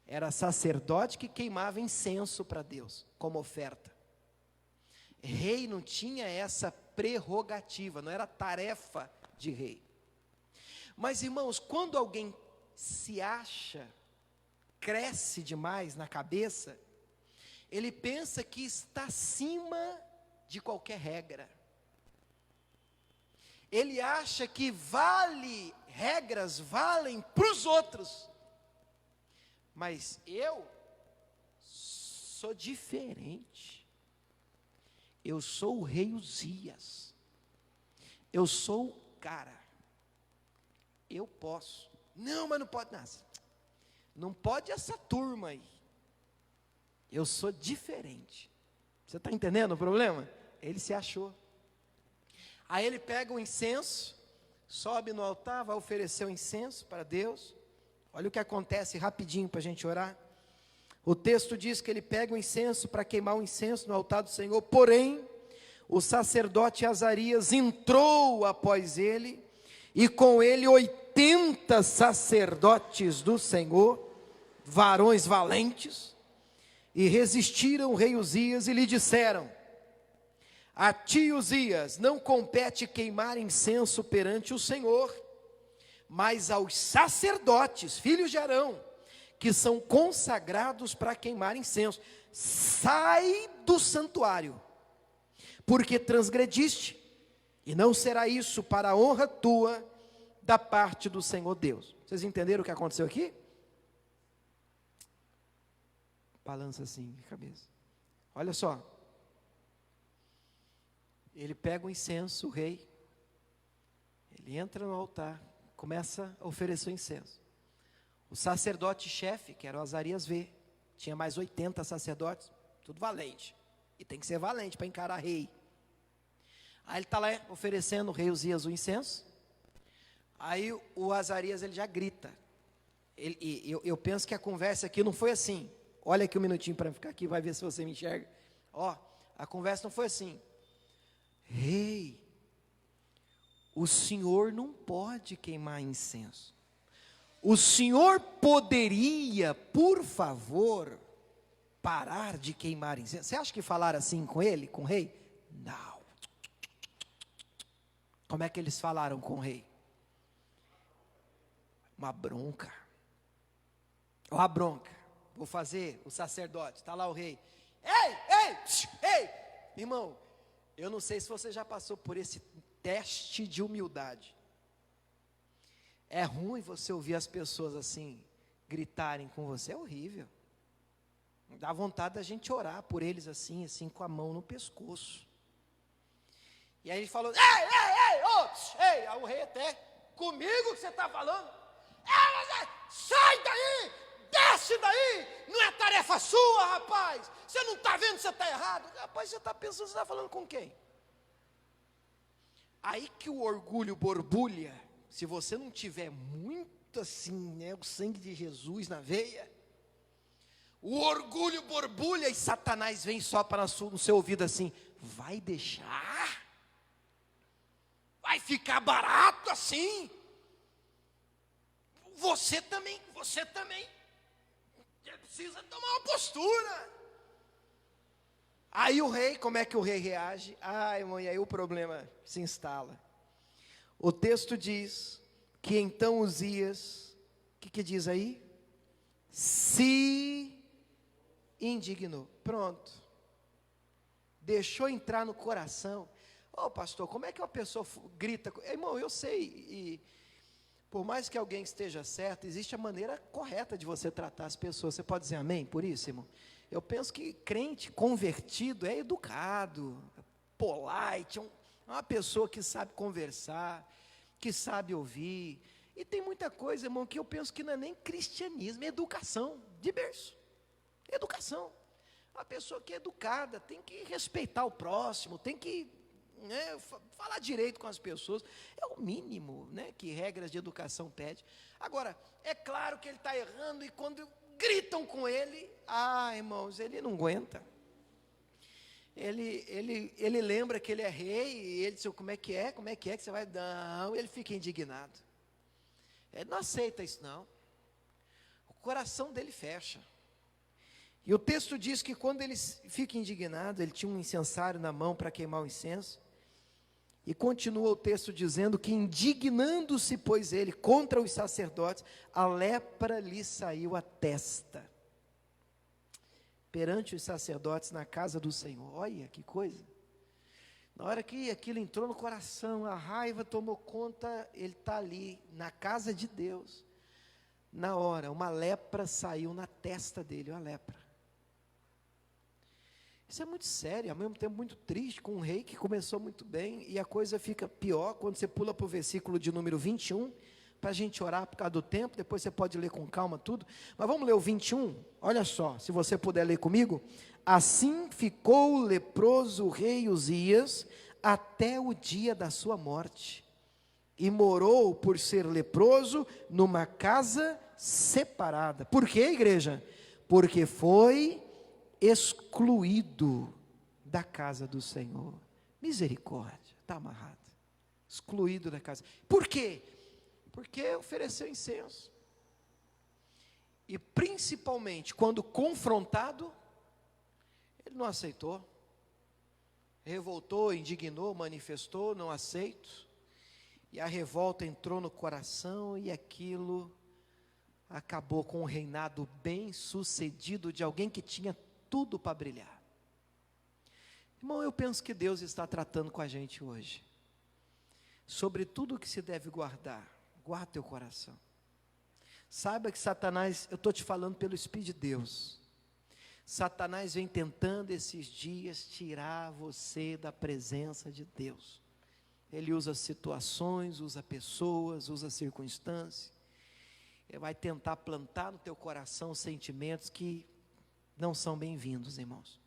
[SPEAKER 2] Era sacerdote que queimava incenso para Deus, como oferta. Rei não tinha essa prerrogativa, não era tarefa de rei. Mas, irmãos, quando alguém se acha, cresce demais na cabeça, ele pensa que está acima de qualquer regra. Ele acha que regras valem para os outros. Mas eu sou diferente. Eu sou o rei Uzias. Eu sou o cara. Eu posso. Não, mas não pode nada. Não pode essa turma aí. Eu sou diferente. Você está entendendo o problema? Ele se achou. Aí ele pega o incenso, sobe no altar, vai oferecer o incenso para Deus. Olha o que acontece rapidinho para a gente orar. O texto diz que ele pega o incenso para queimar o incenso no altar do Senhor. Porém, o sacerdote Azarias entrou após ele, e com ele 80 sacerdotes do Senhor, varões valentes, e resistiram o rei Uzias e lhe disseram: a ti, Uzias, não compete queimar incenso perante o Senhor, mas aos sacerdotes, filhos de Arão, que são consagrados para queimar incenso. Sai do santuário, porque transgrediste, e não será isso para a honra tua da parte do Senhor Deus. Vocês entenderam o que aconteceu aqui? Balança assim a cabeça. Olha só. Ele pega o incenso, o rei, ele entra no altar, começa a oferecer o incenso. O sacerdote-chefe, que era o Azarias, vê, tinha mais 80 sacerdotes, tudo valente, e tem que ser valente para encarar rei. Aí ele está lá oferecendo o rei Uzias o incenso, aí o Azarias ele já grita. Eu penso que a conversa aqui não foi assim. Olha aqui um minutinho para ficar aqui, vai ver se você me enxerga. Ó, a conversa não foi assim: rei, o senhor não pode queimar incenso. O senhor poderia, por favor, parar de queimar incenso? Você acha que falaram assim com ele, com o rei? Não. Como é que eles falaram com o rei? Uma bronca. Ó a bronca. Vou fazer o sacerdote, está lá o rei. Ei, irmão, eu não sei se você já passou por esse teste de humildade. É ruim você ouvir as pessoas assim, gritarem com você, é horrível. Dá vontade da gente orar por eles assim com a mão no pescoço. E aí ele falou: ei, aí o rei até, comigo que você está falando? Sai daí, desce daí, não é tarefa sua, rapaz. Você não está vendo que você está errado? Rapaz, você está pensando, você está falando com quem? Aí que o orgulho borbulha, se você não tiver muito assim, né, o sangue de Jesus na veia, o orgulho borbulha e Satanás vem só para no seu ouvido assim: vai deixar? Vai ficar barato assim? Você também precisa tomar uma postura. Aí o rei, como é que o rei reage? Irmão, e aí o problema se instala. O texto diz que então Uzias, o que diz aí? Se indignou. Pronto. Deixou entrar no coração. Pastor, como é que uma pessoa grita? Irmão, eu sei, e por mais que alguém esteja certo, existe a maneira correta de você tratar as pessoas. Você pode dizer amém por isso, irmão? Eu penso que crente convertido é educado, polite, é uma pessoa que sabe conversar, que sabe ouvir. E tem muita coisa, irmão, que eu penso que não é nem cristianismo, é educação, de berço. Educação. Uma pessoa que é educada tem que respeitar o próximo, tem que falar direito com as pessoas. É o mínimo, que regras de educação pede. Agora, é claro que ele está errando, e quando gritam com ele, irmãos, ele não aguenta. Ele lembra que ele é rei, e ele diz: como é que que você vai? Não, ele fica indignado. Ele não aceita isso não. O coração dele fecha. E o texto diz que quando ele fica indignado, ele tinha um incensário na mão para queimar o incenso. E continua o texto dizendo que, indignando-se, pois ele, contra os sacerdotes, a lepra lhe saiu à testa, perante os sacerdotes na casa do Senhor. Olha que coisa. Na hora que aquilo entrou no coração, a raiva tomou conta, ele está ali, na casa de Deus. Na hora, uma lepra saiu na testa dele, uma lepra. Isso é muito sério, ao mesmo tempo muito triste, com um rei que começou muito bem, e a coisa fica pior quando você pula para o versículo de número 21, para a gente orar por causa do tempo, depois você pode ler com calma tudo, mas vamos ler o 21, olha só, se você puder ler comigo. Assim ficou o leproso rei Uzias, até o dia da sua morte, e morou, por ser leproso, numa casa separada. Por quê, igreja? Porque foi excluído da casa do Senhor. Misericórdia, está amarrado, excluído da casa. Por quê? Porque ofereceu incenso, e principalmente quando confrontado, ele não aceitou, revoltou, indignou, manifestou, não aceito, e a revolta entrou no coração, e aquilo acabou com um reinado bem sucedido de alguém que tinha tudo para brilhar. Irmão, eu penso que Deus está tratando com a gente hoje, sobre tudo o que se deve guardar. Guarda teu coração, saiba que Satanás, eu estou te falando pelo Espírito de Deus, Satanás vem tentando esses dias tirar você da presença de Deus. Ele usa situações, usa pessoas, usa circunstâncias, ele vai tentar plantar no teu coração sentimentos que não são bem-vindos, irmãos.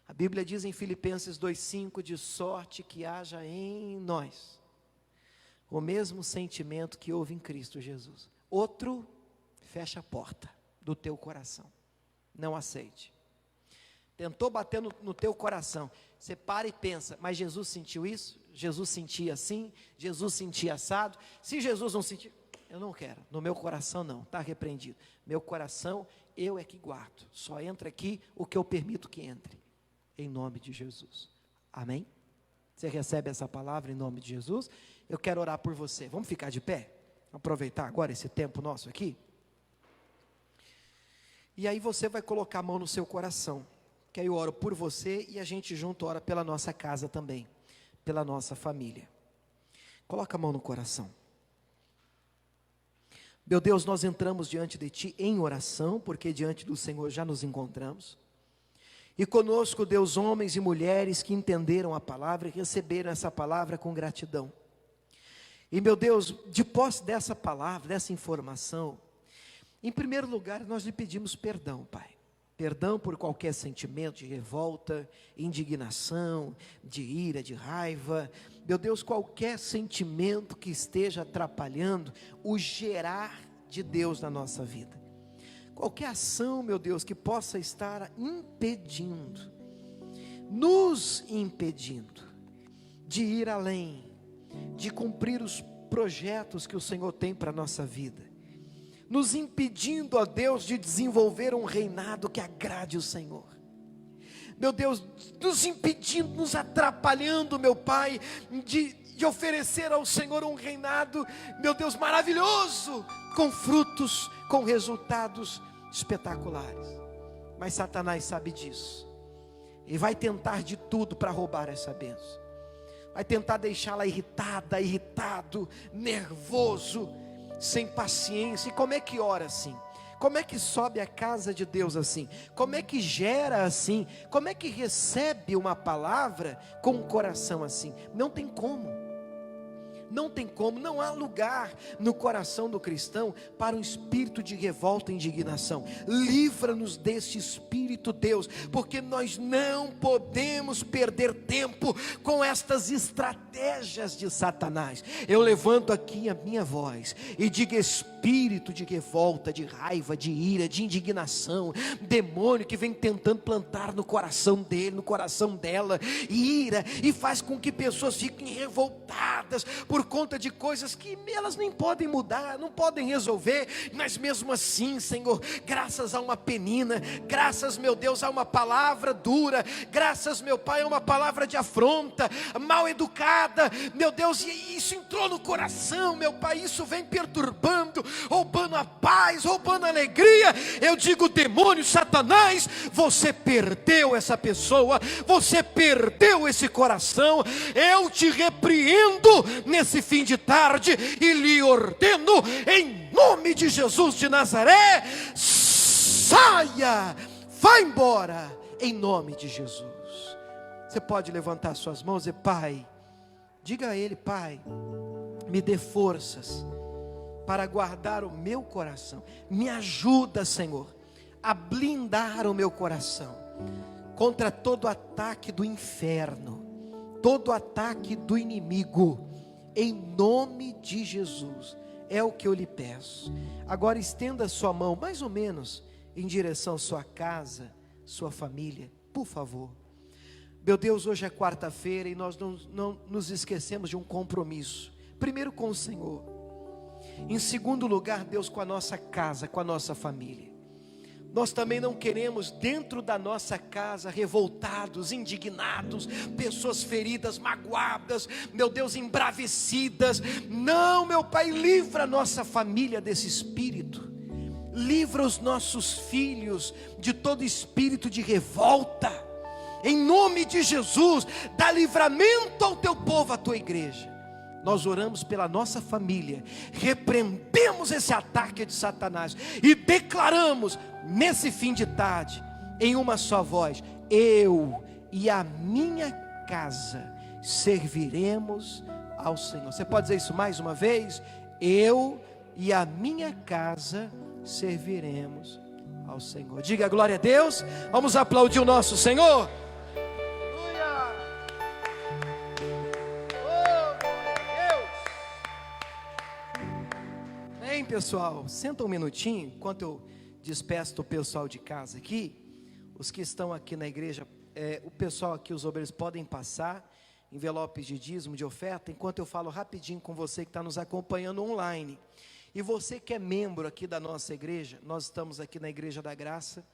[SPEAKER 2] A Bíblia diz em Filipenses 2,5, de sorte que haja em nós o mesmo sentimento que houve em Cristo Jesus. Outro, fecha a porta do teu coração, não aceite. Tentou bater no teu coração, você para e pensa, mas Jesus sentiu isso? Jesus sentia assim? Jesus sentia assado? Se Jesus não sentiu, eu não quero, no meu coração não, está repreendido. Meu coração, eu é que guardo, só entra aqui o que eu permito que entre, em nome de Jesus, amém? Você recebe essa palavra em nome de Jesus? Eu quero orar por você, vamos ficar de pé? Aproveitar agora esse tempo nosso aqui? E aí você vai colocar a mão no seu coração, que aí eu oro por você, e a gente junto ora pela nossa casa também, pela nossa família. Coloca a mão no coração. Meu Deus, nós entramos diante de Ti em oração, porque diante do Senhor já nos encontramos, e conosco, Deus, homens e mulheres que entenderam a palavra e receberam essa palavra com gratidão. E meu Deus, de posse dessa palavra, dessa informação, em primeiro lugar nós lhe pedimos perdão, Pai, perdão por qualquer sentimento de revolta, indignação, de ira, de raiva, meu Deus, qualquer sentimento que esteja atrapalhando o gerar de Deus na nossa vida, qualquer ação, meu Deus, que possa estar impedindo, nos impedindo de ir além, de cumprir os projetos que o Senhor tem para a nossa vida, nos impedindo, ó Deus, de desenvolver um reinado que agrade o Senhor, meu Deus, nos impedindo, nos atrapalhando, meu Pai, de oferecer ao Senhor um reinado, meu Deus, maravilhoso, com frutos, com resultados espetaculares. Mas Satanás sabe disso, e vai tentar de tudo para roubar essa bênção, vai tentar deixá-la irritada, irritado, nervoso, sem paciência. E como é que ora assim? Como é que sobe a casa de Deus assim? Como é que gera assim? Como é que recebe uma palavra com um coração assim? Não tem como. Não tem como, não há lugar no coração do cristão para um espírito de revolta e indignação. Livra-nos desse espírito, Deus, porque nós não podemos perder tempo com estas estratégias de Satanás. Eu levanto aqui a minha voz e digo: espírito de revolta, de raiva, de ira, de indignação, demônio que vem tentando plantar no coração dele, no coração dela, ira, e faz com que pessoas fiquem revoltadas, magoadas por conta de coisas que elas nem podem mudar, não podem resolver, mas mesmo assim, Senhor, graças a uma penina, graças, meu Deus, a uma palavra dura, graças, meu Pai, a uma palavra de afronta, mal educada, meu Deus, e isso entrou no coração, meu Pai, isso vem perturbando, roubando a paz, roubando a alegria. Eu digo: demônio, Satanás, você perdeu essa pessoa, você perdeu esse coração. Eu te repreendo nesse fim de tarde e lhe ordeno, em nome de Jesus de Nazaré, saia, vá embora, em nome de Jesus. Você pode levantar suas mãos e: Pai, diga a Ele: Pai, me dê forças para guardar o meu coração, me ajuda, Senhor, a blindar o meu coração contra todo ataque do inferno, todo ataque do inimigo, em nome de Jesus, é o que eu lhe peço. Agora estenda a sua mão, mais ou menos, em direção à sua casa, sua família, por favor. Meu Deus, hoje é quarta-feira e nós não nos esquecemos de um compromisso, primeiro com o Senhor, em segundo lugar, Deus, com a nossa casa, com a nossa família. Nós também não queremos dentro da nossa casa revoltados, indignados, pessoas feridas, magoadas, meu Deus, embravecidas. Não, meu Pai, livra a nossa família desse espírito, livra os nossos filhos de todo espírito de revolta, em nome de Jesus. Dá livramento ao teu povo, à tua igreja. Nós oramos pela nossa família, repreendemos esse ataque de Satanás e declaramos nesse fim de tarde, em uma só voz: eu e a minha casa serviremos ao Senhor. Você pode dizer isso mais uma vez? Eu e a minha casa serviremos ao Senhor. Diga glória a Deus. Vamos aplaudir o nosso Senhor. Pessoal, senta um minutinho, enquanto eu despeço o pessoal de casa aqui. Os que estão aqui na igreja, o pessoal aqui, os obreiros, podem passar envelopes de dízimo, de oferta, enquanto eu falo rapidinho com você que está nos acompanhando online. E você que é membro aqui da nossa igreja, nós estamos aqui na Igreja da Graça,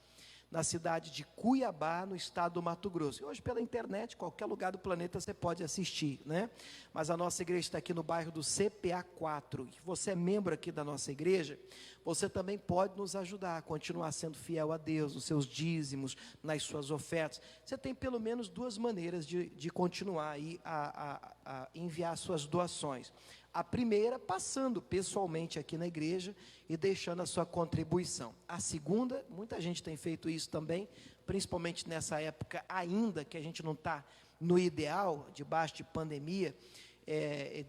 [SPEAKER 2] na cidade de Cuiabá, no estado do Mato Grosso. E hoje pela internet, qualquer lugar do planeta você pode assistir, né? Mas a nossa igreja está aqui no bairro do CPA 4. E você é membro aqui da nossa igreja, você também pode nos ajudar a continuar sendo fiel a Deus, nos seus dízimos, nas suas ofertas. Você tem pelo menos duas maneiras de continuar aí a enviar suas doações. A primeira, passando pessoalmente aqui na igreja e deixando a sua contribuição. A segunda, muita gente tem feito isso também, principalmente nessa época ainda que a gente não está no ideal, debaixo de pandemia,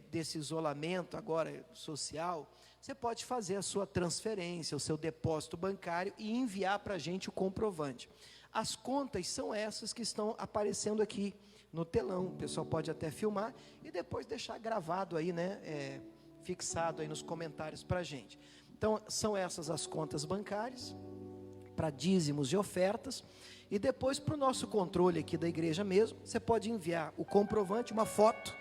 [SPEAKER 2] desse isolamento agora social. Você pode fazer a sua transferência, o seu depósito bancário e enviar para a gente o comprovante. As contas são essas que estão aparecendo aqui no telão. O pessoal pode até filmar e depois deixar gravado aí, né, fixado aí nos comentários para a gente. Então, são essas as contas bancárias, para dízimos e ofertas, e depois para o nosso controle aqui da igreja mesmo, você pode enviar o comprovante, uma foto,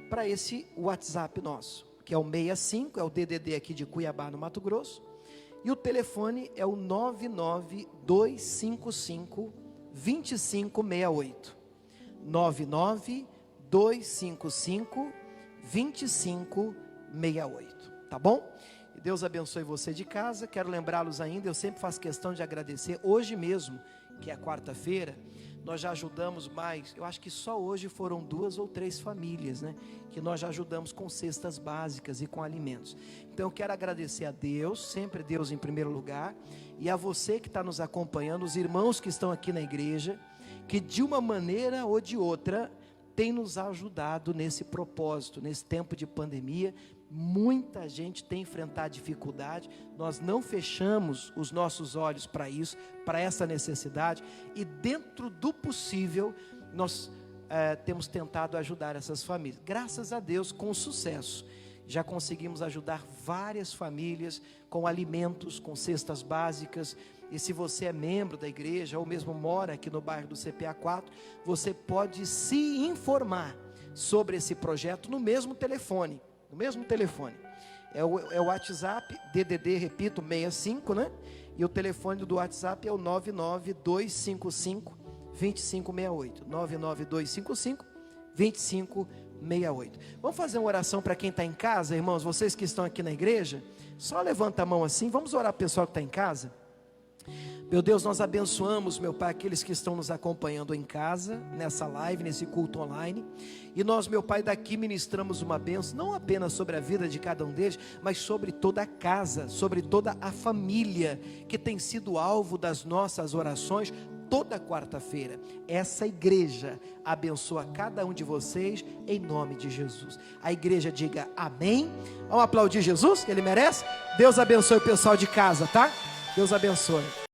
[SPEAKER 2] para esse WhatsApp nosso, que é o 65, é o DDD aqui de Cuiabá, no Mato Grosso, e o telefone é o 99255-2568, 99255-2568, tá bom? E Deus abençoe você de casa. Quero lembrá-los ainda, eu sempre faço questão de agradecer, hoje mesmo, que é quarta-feira, nós já ajudamos mais, eu acho que só hoje foram 2 ou 3 famílias, né, que nós já ajudamos com cestas básicas e com alimentos. Então eu quero agradecer a Deus, sempre Deus em primeiro lugar, e a você que está nos acompanhando, os irmãos que estão aqui na igreja, que de uma maneira ou de outra, tem nos ajudado nesse propósito, nesse tempo de pandemia. Muita gente tem enfrentado dificuldade, nós não fechamos os nossos olhos para isso, para essa necessidade, e dentro do possível, nós temos tentado ajudar essas famílias, graças a Deus, com sucesso. Já conseguimos ajudar várias famílias com alimentos, com cestas básicas. E se você é membro da igreja, ou mesmo mora aqui no bairro do CPA 4, você pode se informar sobre esse projeto no mesmo telefone. No mesmo telefone. É o WhatsApp, DDD, repito, 65, né? E o telefone do WhatsApp é o 99255-2568. 99255-2568. Vamos fazer uma oração para quem está em casa, irmãos? Vocês que estão aqui na igreja, só levanta a mão assim. Vamos orar para o pessoal que está em casa? Meu Deus, nós abençoamos, meu Pai, aqueles que estão nos acompanhando em casa, nessa live, nesse culto online. E nós, meu Pai, daqui ministramos uma bênção, não apenas sobre a vida de cada um deles, mas sobre toda a casa, sobre toda a família, que tem sido alvo das nossas orações toda quarta-feira. Essa igreja abençoa cada um de vocês, em nome de Jesus. A igreja diga amém. Vamos aplaudir Jesus, que Ele merece. Deus abençoe o pessoal de casa, tá? Deus abençoe.